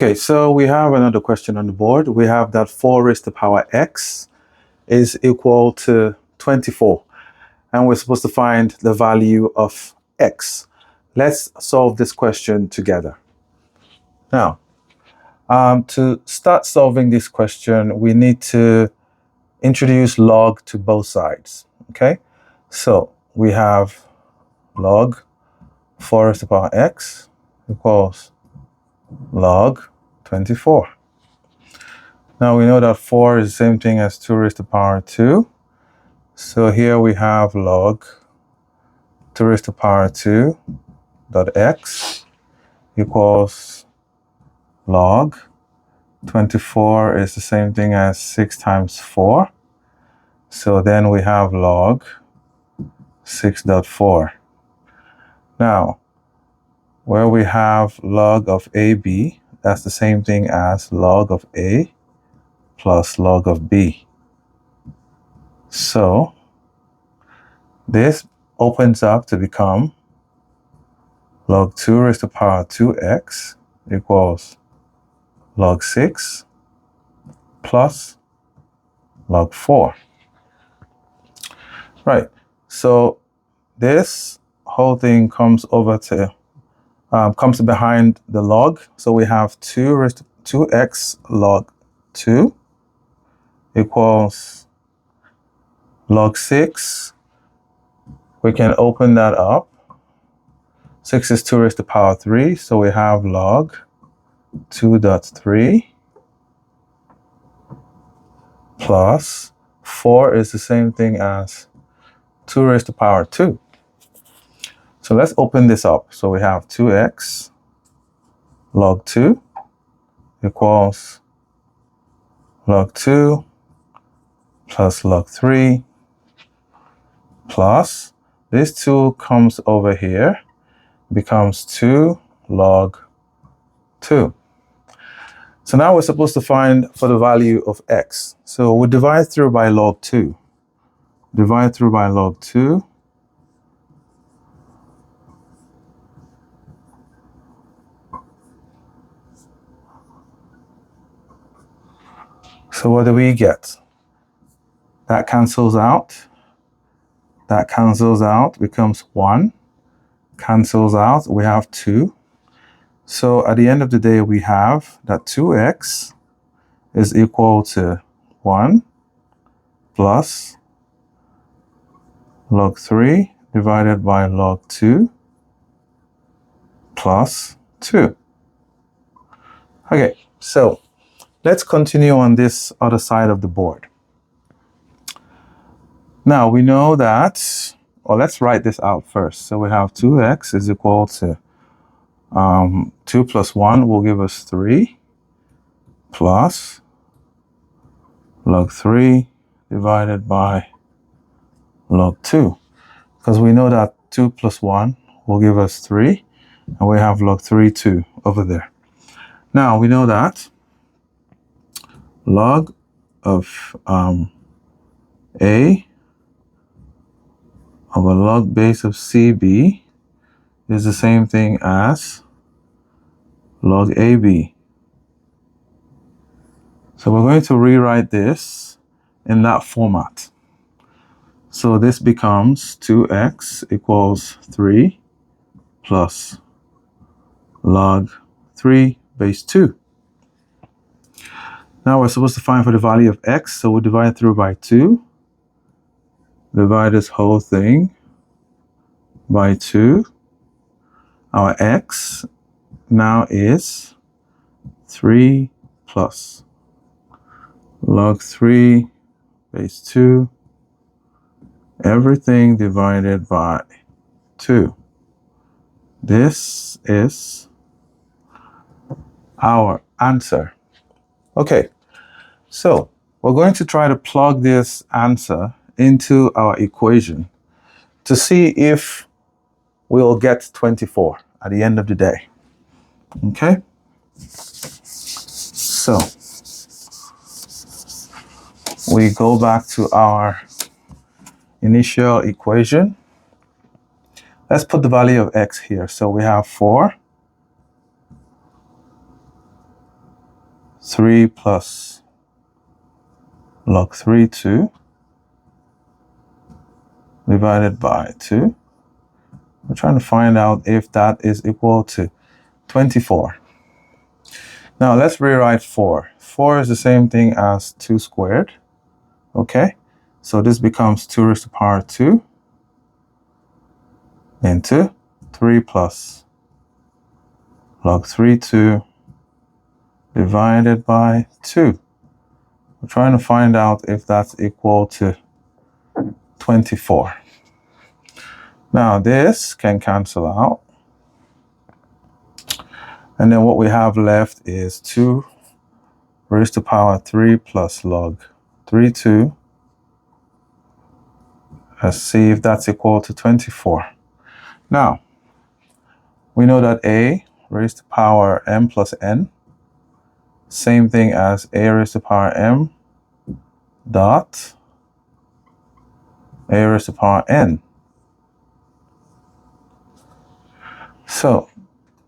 Okay, so we have another question on the board. We have that 4 raised to the power x is equal to 24. And we're supposed to find the value of x. Let's solve this question together. Now, to start solving this question, we need to introduce log to both sides. Okay, so we have log 4 raised to the power x equals log 24. Now we know that 4 is the same thing as 2 raised to the power 2. So here we have log 2 raised to the power 2 dot x equals log 24 is the same thing as 6 times 4. So then we have log 6.4. Now, where we have log of AB, that's the same thing as log of A plus log of B. So this opens up to become log 2 raised to the power 2x equals log 6 plus log 4. Right, so this whole thing comes over to, comes behind the log. So we have 2 raised to 2x log 2 equals log 6. We can open that up. 6 is 2 raised to the power 3, so we have log 2.3 plus 4 is the same thing as 2 raised to the power 2. So let's open this up. So we have 2x log 2 equals log 2 plus log 3 plus this 2 comes over here, becomes 2 log 2. So now we're supposed to find for the value of x. So we divide through by log 2. Divide through by log 2. So what do we get? That cancels out. That cancels out, becomes 1. Cancels out, we have 2. So at the end of the day, we have that 2x is equal to 1 plus log 3 divided by log 2 plus 2. Okay, so let's continue on this other side of the board. Now we know that, or let's write this out first. So we have 2x is equal to 2 plus 1 will give us 3 plus log 3 divided by log 2. Because we know that 2 plus 1 will give us 3, and we have log 3, 2 over there. Now we know that log of A over log base of CB is the same thing as log AB. So we're going to rewrite this in that format. So this becomes 2x equals 3 plus log 3 base 2. Now we're supposed to find for the value of x, so we divide through by 2. Divide this whole thing by 2. Our x now is 3 plus log 3 base 2, everything divided by 2. This is our answer. Okay, so we're going to try to plug this answer into our equation to see if we'll get 24 at the end of the day. Okay, so we go back to our initial equation. Let's put the value of x here. So we have 4 3 plus log 3 2 divided by 2. We're trying to find out if that is equal to 24. Now let's rewrite 4. 4 is the same thing as 2 squared. Okay, so this becomes 2 raised to the power 2 into 3 plus log 3 2 divided by 2. We're trying to find out if that's equal to 24. Now this can cancel out. And then what we have left is 2 raised to the power 3 plus log 3 2. Let's see if that's equal to 24. Now, we know that a raised to the power m plus n, same thing as a raised to the power m dot a raised to the power n. So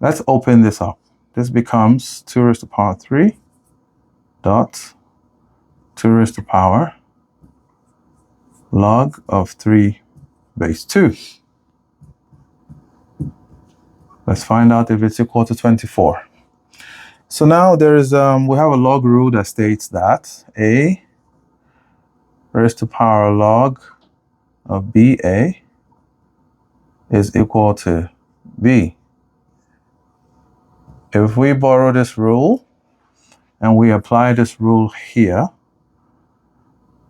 let's open this up. This becomes 2 raised to the power 3 dot 2 raised to the power log of 3 base 2. Let's find out if it's equal to 24. So now there is we have a log rule that states that a raised to the power log of BA is equal to B. If we borrow this rule and we apply this rule here,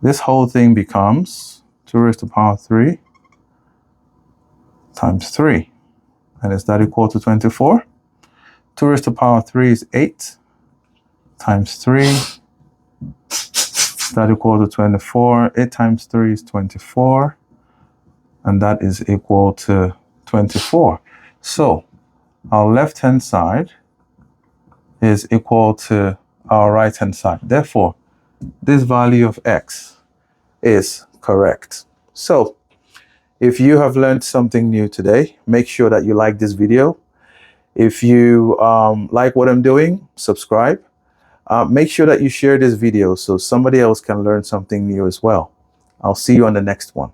this whole thing becomes 2 raised to the power 3 times 3. And is that equal to 24? 2 raised to the power 3 is 8 times 3. That equal to 24. 8 times 3 is 24. And that is equal to 24. So our left-hand side is equal to our right-hand side. Therefore, this value of x is correct. So if you have learned something new today, make sure that you like this video. If you like what I'm doing, subscribe. Make sure that you share this video so somebody else can learn something new as well. I'll see you on the next one.